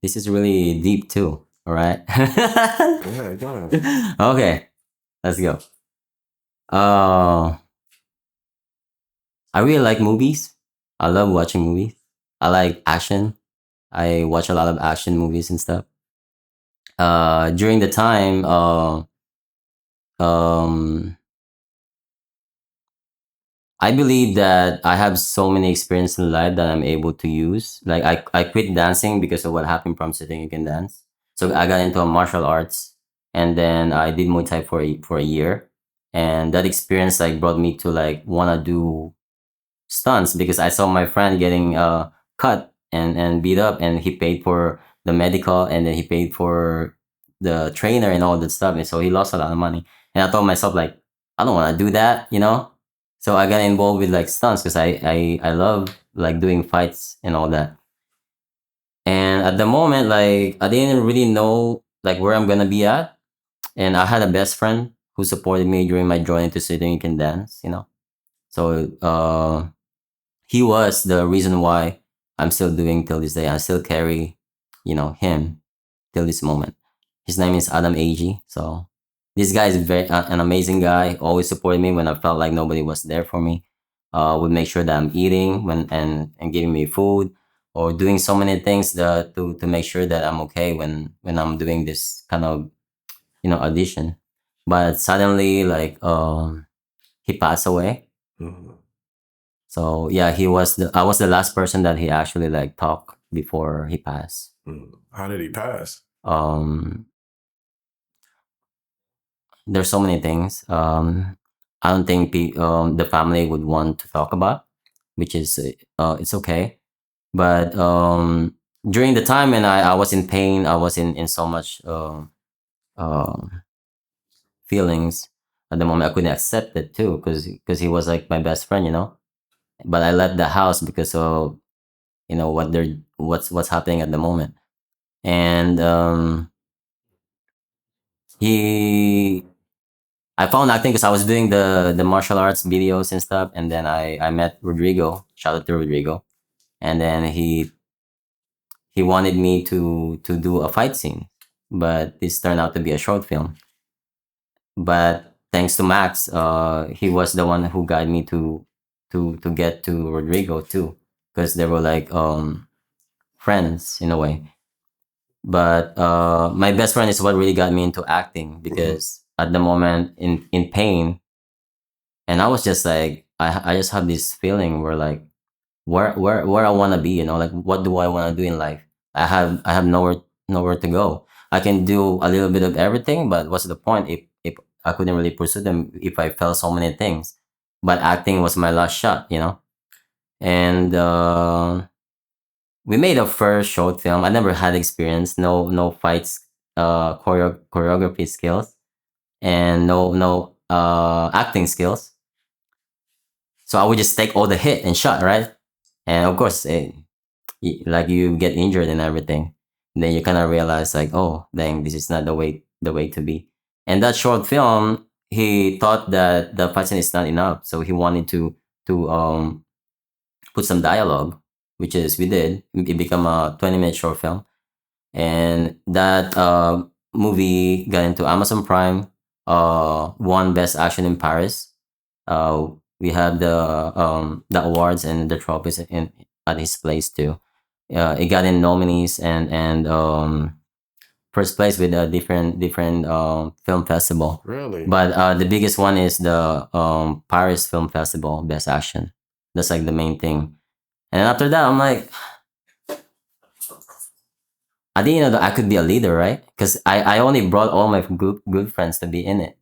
this is really deep too. All right. Yeah, go ahead. Okay, let's go. Uh, I really like movies. I love watching movies. I like action. I watch a lot of action movies and stuff. During the time, um, I believe that I have so many experiences in life that I'm able to use. Like I quit dancing because of what happened from sitting you can dance. So I got into a martial arts, and then I did Muay Thai for a year. And that experience like brought me to like wanna do stunts, because I saw my friend getting cut and beat up, and he paid for the medical, and then he paid for the trainer and all that stuff, and so he lost a lot of money. And I told myself like, I don't want to do that, you know. So I got involved with like stunts because I love like doing fights and all that. And at the moment, like I didn't really know like where I'm gonna be at, and I had a best friend who supported me during my journey to Sitting You Can Dance, you know. So he was the reason why I'm still doing till this day. I still carry, you know, him till this moment. His name is Adam Ag. So this guy is an amazing guy. Always supported me when I felt like nobody was there for me. Would make sure that I'm eating and giving me food, or doing so many things to make sure that I'm okay when I'm doing this kind of, you know, audition. But suddenly, like he passed away. Mhm. So yeah, I was the last person that he actually like talked before he passed. How did he pass? Um, there's so many things. I don't think the family would want to talk about, which is it's okay. But during the time when I was in pain, I was in so much feelings. At the moment, I couldn't accept it too, because he was like my best friend, you know. But I left the house because of, you know, what's happening at the moment. And he I found acting because I was doing the martial arts videos and stuff, and then I met Rodrigo. Shout out to Rodrigo. And then he wanted me to do a fight scene, but this turned out to be a short film. But thanks to Max, he was the one who guided me to get to Rodrigo too, because they were like friends in a way. But my best friend is what really got me into acting, because at the moment in pain, and I was just like, I just have this feeling where like where I want to be, you know, like what do I want to do in life. I have nowhere to go. I can do a little bit of everything, but what's the point if I couldn't really pursue them, if I felt so many things. But acting was my last shot, you know. And we made a first short film. I never had experience, no fights, choreography skills, and no acting skills. So I would just take all the hit and shot, right? And of course, like you get injured and everything. And then you kind of realize like, oh, dang, this is not the way to be. And that short film, he thought that the fight scene is not enough, so he wanted to put some dialogue, which is we did. It became a 20-minute short film, and that movie got into Amazon Prime. Won Best Action in Paris. We had the awards and the trophies in at his place too. It got in nominees and first place with a different film festival. Really? But the biggest one is the Paris Film Festival Best Action. That's like the main thing. And then after that, I'm like, I didn't know that I could be a leader, right? Because I only brought all my good friends to be in it.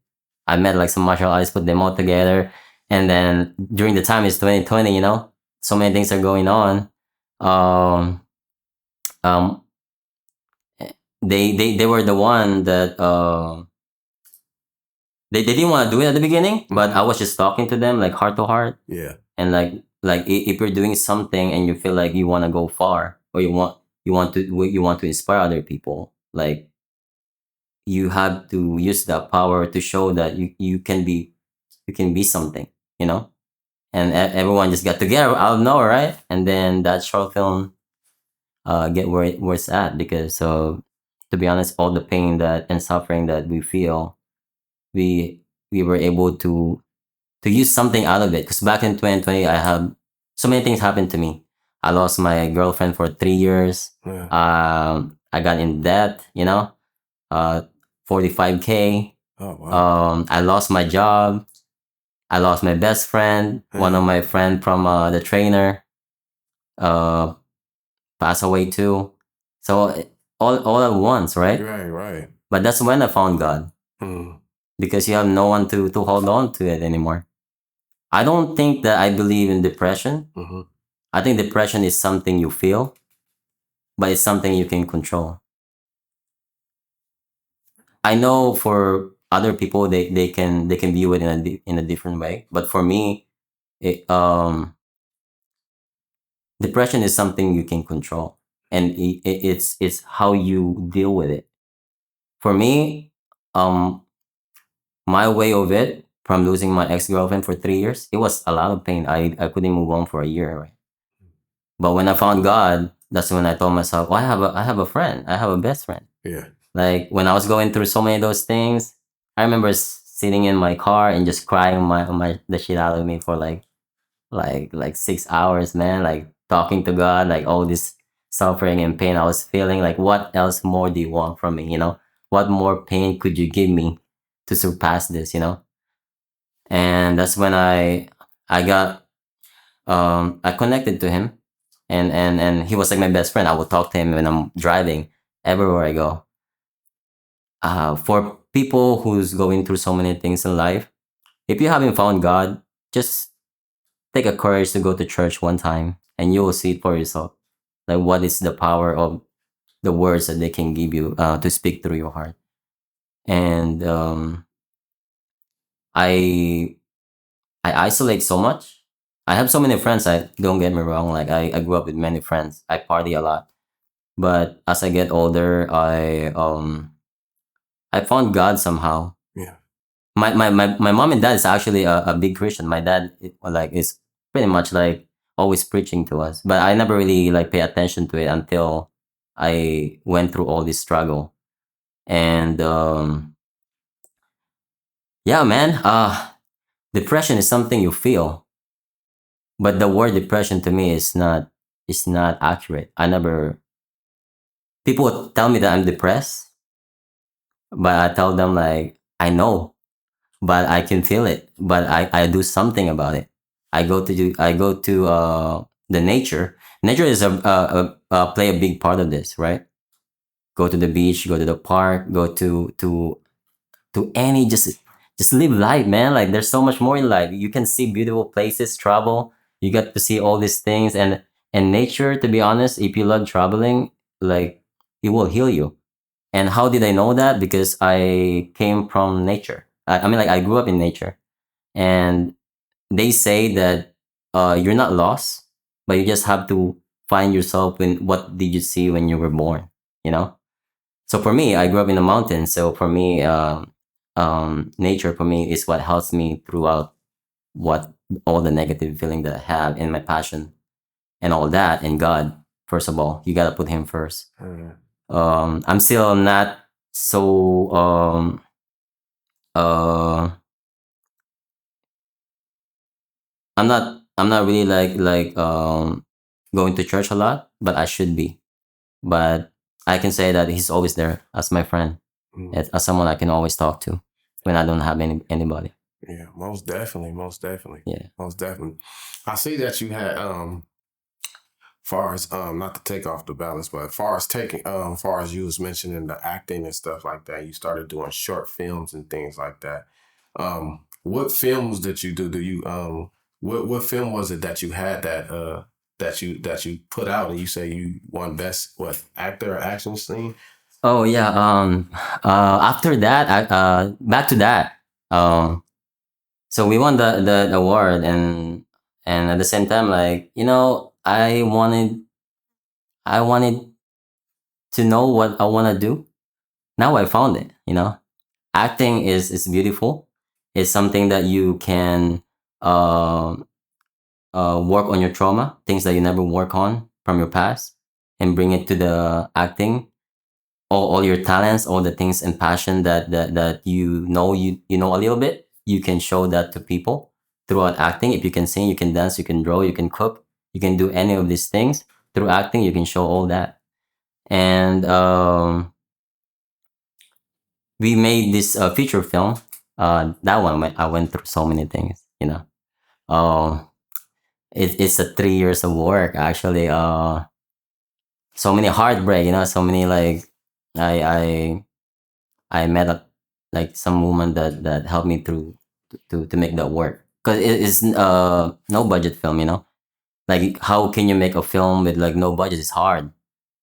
I met like some martial artists, put them all together, and then during the time it's 2020, so many things are going on. Um, um, they were the one that they didn't want to do it at the beginning, but I was just talking to them like heart to heart, Yeah. and if you're doing something and you feel like you want to go far or you want to inspire other people, like you have to use that power to show that you can be something, and everyone just got together out of nowhere, right? And then that short film get where it's at, because to be honest, all the pain that and suffering that we feel, we we were able to use something out of it. Because back in 2020, I have so many things happened to me. I lost my girlfriend for 3 years. Yeah. I got in debt, 45K. Oh wow. I lost my job. I lost my best friend. One of my friend from the trainer uh, passed away too. So all at once, right? Right. But that's when I found God, Hmm. because you have no one to hold on to it anymore. I don't think that I believe in depression. Hmm. I think depression is something you feel, but it's something you can control. I know for other people they can view it in a different way, but for me, it, depression is something you can control, and it's how you deal with it. For me, um, my way of it, from losing my ex girlfriend for 3 years, it was a lot of pain. I couldn't move on for a year, right? But when I found God, that's when I told myself, oh, I have a friend. I have a best friend. Yeah. Like when I was going through so many of those things, I remember sitting in my car and just crying the shit out of me for like 6 hours, man. Like talking to God, like all this suffering and pain I was feeling. Like, what else more do you want from me? What more pain could you give me to surpass this? And that's when I got I connected to him, and he was like my best friend. I would talk to him when I'm driving everywhere I go. For people who's going through so many things in life, if you haven't found God, just take a courage to go to church one time, and you will see it for yourself. Like, what is the power of the words that they can give you to speak through your heart. And I I isolate so much. I have so many friends. I don't get me wrong. Like I grew up with many friends. I party a lot. But as I get older, I found God somehow. Yeah. My mom and dad is actually a big Christian. My dad is pretty much like always preaching to us, but I never really like pay attention to it until I went through all this struggle. And yeah, man, depression is something you feel, but the word depression to me is not accurate. I never People tell me that I'm depressed, but I tell them like I know, but I can feel it, but I do something about it. I go to the nature. Nature is play a big part of this, right? Go to the beach, go to the park, go to any, just live life, man. Like there's so much more in life. You can see beautiful places, travel. You get to see all these things, and nature. To be honest, if you love traveling, like it will heal you. And how did I know that? Because I came from nature. I mean, like I grew up in nature, and they say that you're not lost, but you just have to find yourself in what did you see when you were born. You know. So for me, I grew up in the mountains. So for me, nature for me is what helps me throughout what all the negative feeling that I have in my passion and all that. And God, first of all, you gotta put Him first. I'm still not So uh I'm not really going to church a lot, but I should be. But I can say that he's always there as my friend, Mm. as someone I can always talk to when I don't have anybody. Yeah, most definitely, Yeah. most definitely. I see that you had far as not to take off the balance, but far as taking far as you was mentioning the acting and stuff like that, you started doing short films and things like that. What films did you do? Do you what film was it that you had that you put out and you say you won best what actor or action scene? Oh yeah. After that, back to that. Um, so we won the award, and at the same time, like, I wanted to know what I want to do. Now I found it. Acting is beautiful. It's something that you can uh, work on your trauma, things that you never work on from your past, and bring it to the acting. All your talents, all the things and passion that you know a little bit, you can show that to people throughout acting. If you can sing, you can dance, you can draw, you can cook, you can do any of these things through acting. You can show all that. And we made this feature film. That one, I went through so many things. Um, it's a 3 years of work actually. So many heartbreak. So many like I I met like some woman that helped me through to make that work, because it is no budget film. Like, how can you make a film with like no budget? It's hard.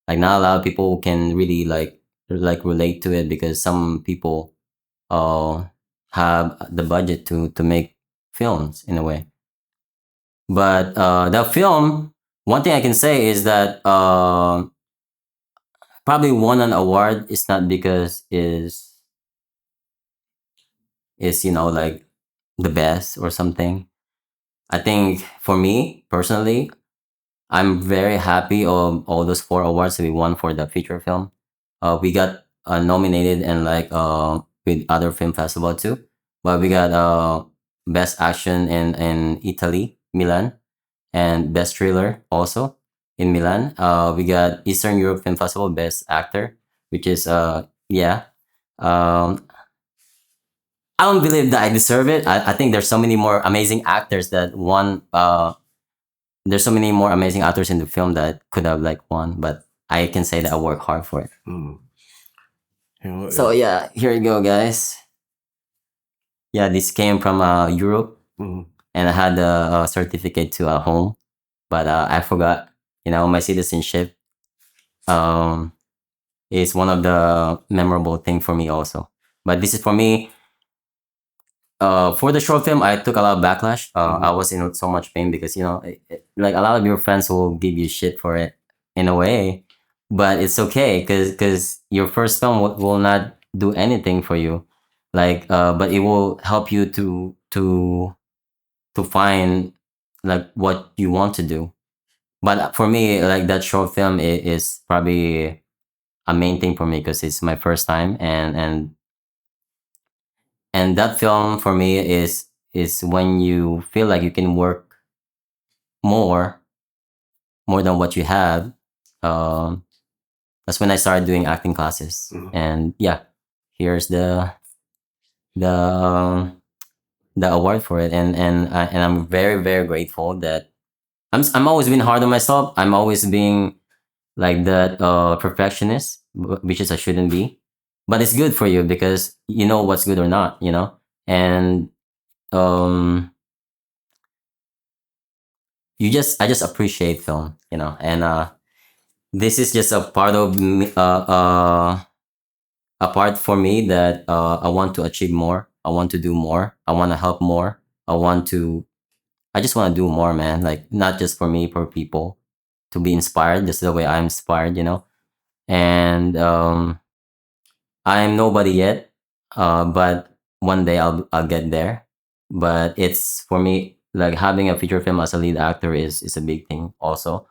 Like, not a lot of people can really like relate to it, because some people uh have the budget to make films in a way. But the film, one thing I can say is that probably won an award is not because is like the best or something. I think for me personally, I'm very happy of all those 4 awards that we won for the feature film. We got nominated and like with other film festival too, but we got best action in Italy, Milan, and best thriller also in Milan. We got Eastern Europe Film Festival best actor, which is yeah. Um, I don't believe that I deserve it. I think there's so many more amazing actors that won. There's so many more amazing actors in the film that could have like won, but I can say that I work hard for it. Mm. You know, So yeah, here you go, guys. Yeah, this came from Europe, mhm. and I had a certificate to home, but I forgot. My citizenship is one of the memorable thing for me also. But this is for me. For the short film, I took a lot of backlash. I was in so much pain because like a lot of your friends will give you shit for it in a way, but it's okay because your first film will not do anything for you, like but it will help you to find like what you want to do. But for me, like that short film is probably a main thing for me because it's my first time, and that film for me is when you feel like you can work more more than what you have. um that's when I started doing acting classes. Mhm. And yeah, here's the um, the award for it. And I'm very very grateful that I'm always being hard on myself. I'm always being like that perfectionist, which is I shouldn't be. But it's good for you because you know what's good or not, and um I just appreciate film, and this is just a part of me, a part for me that I want to achieve more. I want to do more. I want to help more. I just want to do more, man. Like, not just for me, for people to be inspired, just the way I'm inspired, And I'm nobody yet, but one day I'll get there. But it's for me, like, having a feature film as a lead actor is a big thing also,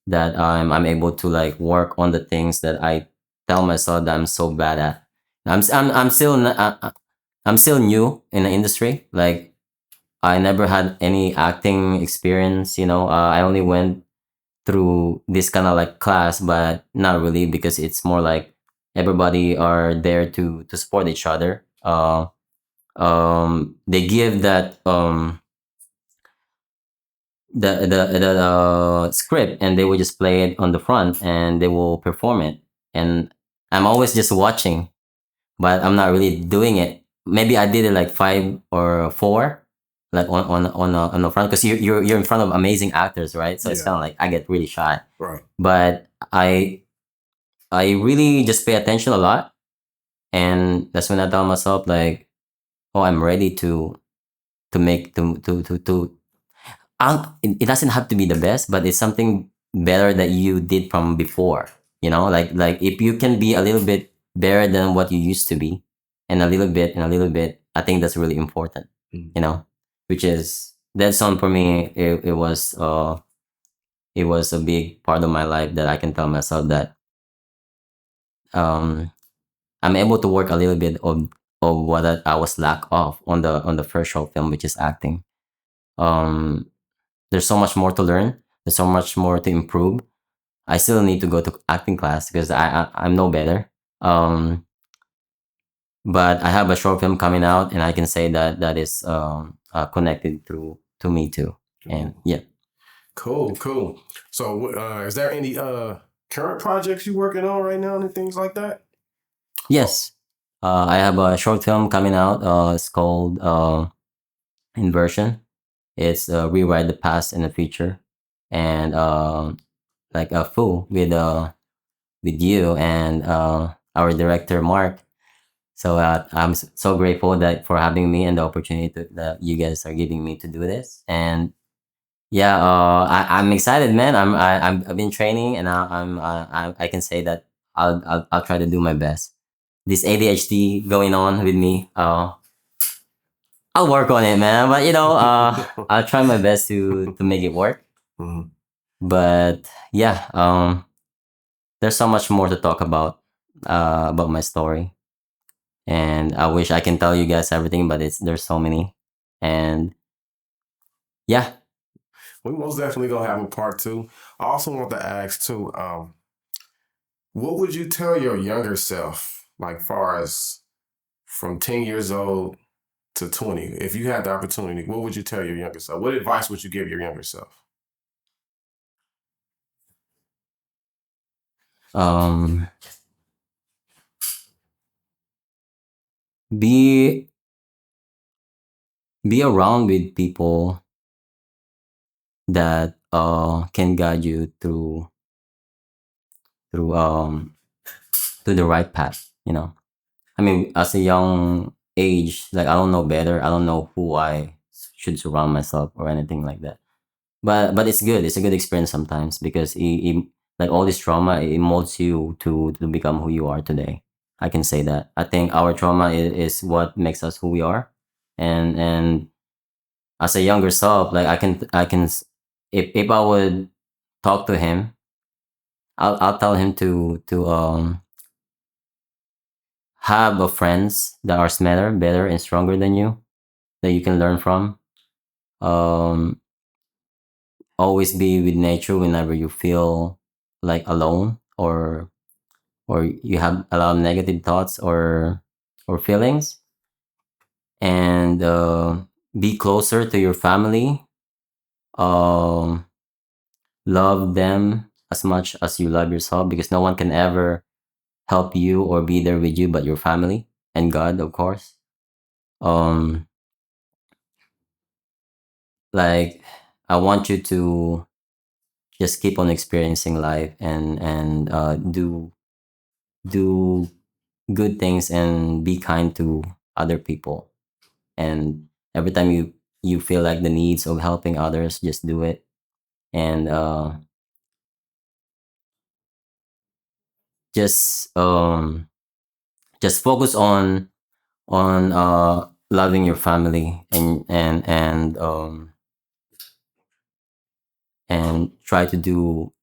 that I'm able to like work on the things that I tell myself that I'm so bad at. I'm still I'm still new in the industry. Like I never had any acting experience. I only went through this kind of like class, but not really because it's more like everybody are there to support each other. They give that the script and they will just play it on the front and they will perform it, and I'm always just watching, but I'm not really doing it. Maybe I did it like five or four, like on the front, because you're in front of amazing actors, right? So it's Yeah. kind of like I get really shy, Right. but I really just pay attention a lot, and that's when I tell myself like, oh, I'm ready to make to it doesn't have to be the best, but it's something better that you did from before. Like if you can be a little bit better than what you used to be, and a little bit and a little bit, I think that's really important. Mm. Which is that song for me. It was a big part of my life that I can tell myself that um I'm able to work a little bit of what I was lack of on the first short film, which is acting. Um, there's so much more to learn. There's so much more to improve. I still need to go to acting class because I'm no better. Um, but I have a short film coming out, and I can say that that is connected to me too. And yeah, Cool. So, is there any current projects you working on right now and things like that? yes, I have a short film coming out. It's called Inversion. It's rewrite the past and the future, and like a fool with you and our director Mark. So I'm so grateful that for having me and the opportunity that you guys are giving me to do this. And yeah, I'm excited, man. I've been training, and I can say that I'll try to do my best. This ADHD going on with me. I'll work on it, man. But I'll try my best to make it work. Mhm. But yeah, there's so much more to talk about my story, and I wish I can tell you guys everything, but there's so many, and yeah. We most definitely gonna have a part two. I also want to ask too, what would you tell your younger self, like far as from 10 years old to 20? If you had the opportunity, what would you tell your younger self? What advice would you give your younger self? Um, be be around with people that can guide you through to the right path. I mean, as a young age, like I don't know better. I don't know who I should surround myself or anything like that. But it's good. It's a good experience sometimes because like all this trauma, it molds you to become who you are today. I can say that. I think our trauma is what makes us who we are, and as a younger self, like if I would talk to him, I'll tell him to have a friends that are smarter, better, and stronger than you that you can learn from. Um, always be with nature whenever you feel like alone or you have a lot of negative thoughts or feelings, and be closer to your family. Um, love them as much as you love yourself because no one can ever help you or be there with you but your family and God, of course. Um, like I want you to just keep on experiencing life and do good things and be kind to other people. And every time you feel like the needs of helping others, just do it. And just just focus on loving your family and try to do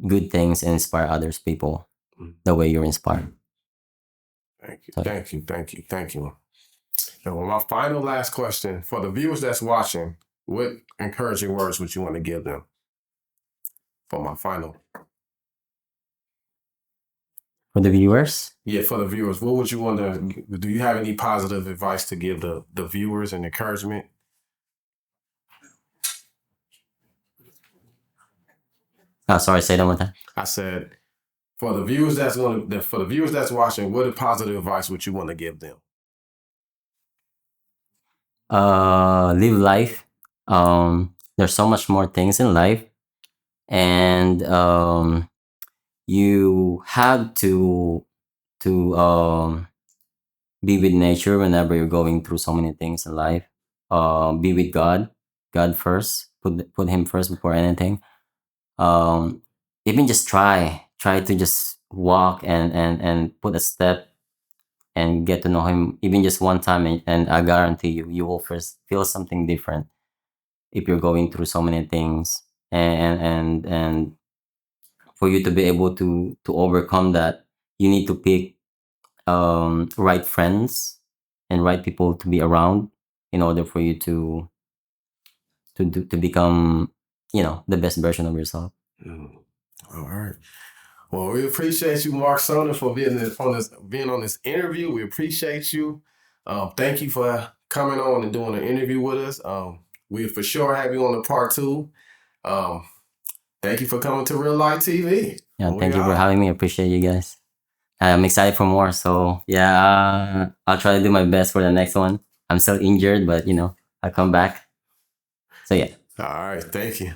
good things and inspire others people Mm. the way you're inspired. Thank you. And well, my final last question for the viewers that's watching, what encouraging words would you want to give them? For my final. For the viewers? Yeah, for the viewers, what would you want to, do you have any positive advice to give the viewers and encouragement? Sorry, say that one time. I said, for the viewers that's watching, what positive advice would you want to give them? Live life. There's so much more things in life, and you have to be with nature whenever you're going through so many things in life. Be with God first. Put Him first before anything. Even just try to just walk and put a step and get to know Him even just one time, and I guarantee you will first feel something different if you're going through so many things, and for you to be able to overcome that, you need to pick right friends and right people to be around in order for you to become, the best version of yourself. All right. Well, we appreciate you, Mark Serna, for being on this interview. We appreciate you. Thank you for coming on and doing an interview with us. We'll for sure have you on the part 2. Thank you for coming to Real Life TV. Yeah, thank you for having me. I appreciate you guys. I'm excited for more. So yeah, I'll try to do my best for the next one. I'm still injured, but I'll come back. So yeah. All right. Thank you.